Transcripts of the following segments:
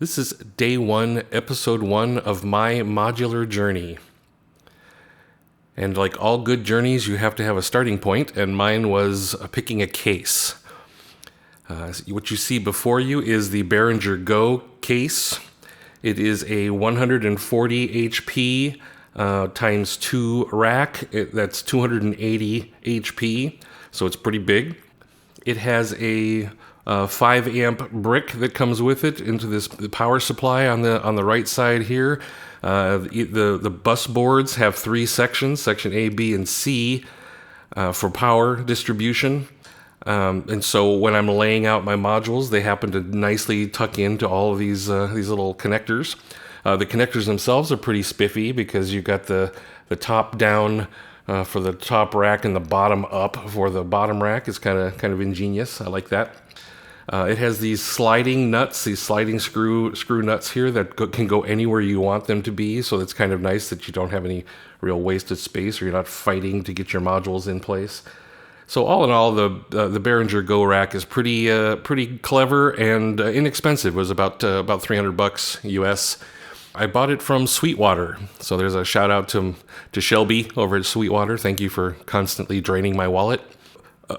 This is day one, episode one of my modular journey. And like all good journeys, you have to have a starting point, and mine was picking a case. What you see before you is the Behringer case. It is a 140 HP times 2 rack. That's 280 HP, so it's pretty big. It has a 5 amp brick that comes with it into the power supply on the right side here. The bus boards have 3 sections, section A, B, and C, for power distribution. And so when I'm laying out my modules, they happen to nicely tuck into all of these little connectors. The connectors themselves are pretty spiffy because you've got the top down for the top rack and the bottom up for the bottom rack. It's kind of ingenious. I like that. It has these sliding nuts, these sliding screw nuts here that can go anywhere you want them to be. So it's kind of nice that you don't have any real wasted space, or you're not fighting to get your modules in place. So all in all, the Behringer rack is pretty clever and inexpensive. It was about $300 US. I bought it from Sweetwater, so there's a shout out to Shelby over at Sweetwater. Thank you for constantly draining my wallet.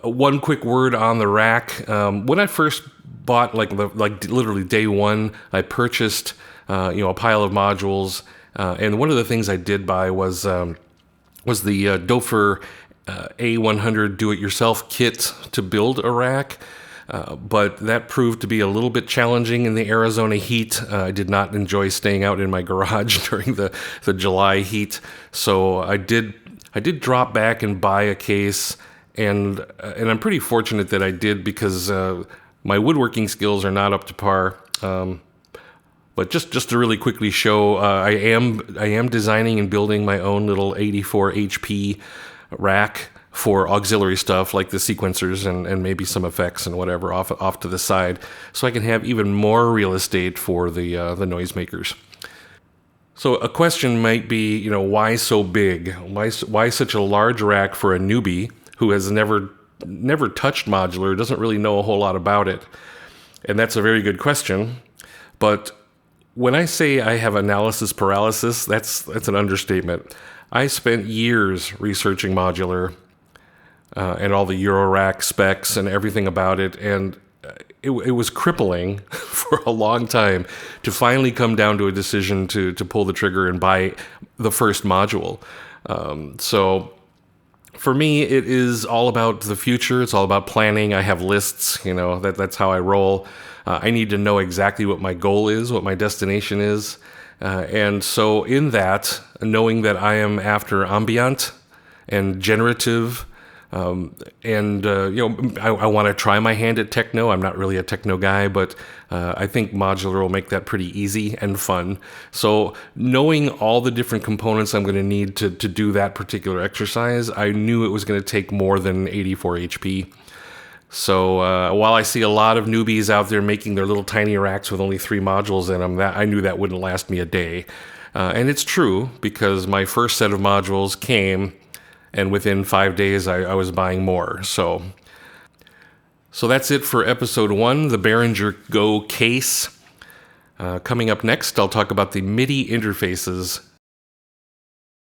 One quick word on the rack. When I first bought, like literally day one, I purchased a pile of modules, and one of the things I did buy was the Doepfer A100 do-it-yourself kit to build a rack. But that proved to be a little bit challenging in the Arizona heat. I did not enjoy staying out in my garage during the July heat, so I did drop back and buy a case. And I'm pretty fortunate that I did, because my woodworking skills are not up to par. But just to really quickly show, I am designing and building my own little 84 HP rack for auxiliary stuff like the sequencers and maybe some effects and whatever off to the side, so I can have even more real estate for the noisemakers. So a question might be, why so big? Why such a large rack for a newbie who has never touched modular, doesn't really know a whole lot about it? And that's a very good question. But when I say I have analysis paralysis, that's an understatement. I spent years researching modular and all the Eurorack specs and everything about it, and it was crippling for a long time to finally come down to a decision to pull the trigger and buy the first module. So for me, it is all about the future. It's all about planning. I have lists, that's how I roll. I need to know exactly what my goal is, what my destination is. And so in that, knowing that I am after ambient and generative, I want to try my hand at techno. I'm not really a techno guy, but I think modular will make that pretty easy and fun. So knowing all the different components I'm going to need to do that particular exercise, I knew it was going to take more than 84 HP. So while I see a lot of newbies out there making their little tiny racks with only 3 modules in them, I knew that wouldn't last me a day. And it's true, because my first set of modules came, and within 5 days I was buying more. So that's it for episode 1, the Behringer case. Coming up next, I'll talk about the MIDI interfaces